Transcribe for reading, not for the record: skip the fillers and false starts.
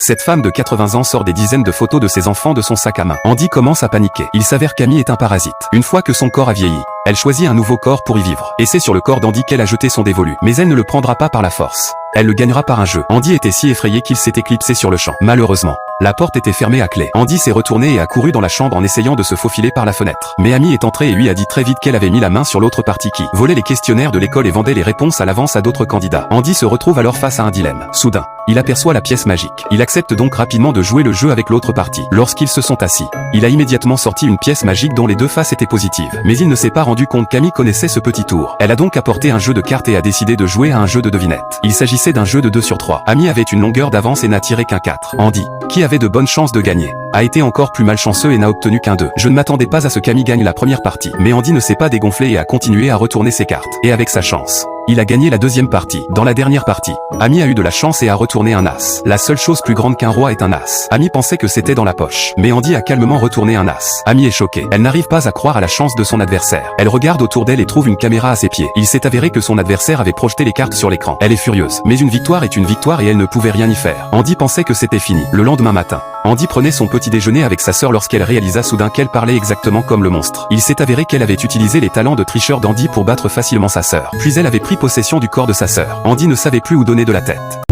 Cette femme de 80 ans sort des dizaines de photos de ses enfants de son sac à main. Andy commence à paniquer. Il s'avère qu'Amy est un parasite. Une fois que son corps a vieilli, elle choisit un nouveau corps pour y vivre. Et c'est sur le corps d'Andy qu'elle a jeté son dévolu. Mais elle ne le prendra pas par la force. Elle le gagnera par un jeu. Andy était si effrayé qu'il s'est éclipsé sur le champ. Malheureusement, la porte était fermée à clé. Andy s'est retourné et a couru dans la chambre en essayant de se faufiler par la fenêtre. Mais Amy est entrée et lui a dit très vite qu'elle avait mis la main sur l'autre partie qui volait les questionnaires de l'école et vendait les réponses à l'avance à d'autres candidats. Andy se retrouve alors face à un dilemme. Soudain, il aperçoit la pièce magique. Il accepte donc rapidement de jouer le jeu avec l'autre partie. Lorsqu'ils se sont assis, il a immédiatement sorti une pièce magique dont les deux faces étaient positives. Mais il ne s'est pas rendu compte qu'Amy connaissait ce petit tour. Elle a donc apporté un jeu de cartes et a décidé de jouer à un jeu de devinette. Il s'agissait d'un jeu de 2 sur 3. Amy avait une longueur d'avance et n'a tiré qu'un 4. Andy, qui avait de bonnes chances de gagner, a été encore plus malchanceux et n'a obtenu qu'un 2. Je ne m'attendais pas à ce qu'Amy gagne la première partie. Mais Andy ne s'est pas dégonflé et a continué à retourner ses cartes. Et avec sa chance, il a gagné la deuxième partie. Dans la dernière partie, Amy a eu de la chance et a retourné un as. La seule chose plus grande qu'un roi est un as. Amy pensait que c'était dans la poche. Mais Andy a calmement retourné un as. Amy est choquée. Elle n'arrive pas à croire à la chance de son adversaire. Elle regarde autour d'elle et trouve une caméra à ses pieds. Il s'est avéré que son adversaire avait projeté les cartes sur l'écran. Elle est furieuse. Mais une victoire est une victoire et elle ne pouvait rien y faire. Andy pensait que c'était fini. Le lendemain matin, Andy prenait son petit déjeuner avec sa sœur lorsqu'elle réalisa soudain qu'elle parlait exactement comme le monstre. Il s'est avéré qu'elle avait utilisé les talents de tricheur d'Andy pour battre facilement sa sœur. Puis elle avait pris possession du corps de sa sœur. Andy ne savait plus où donner de la tête.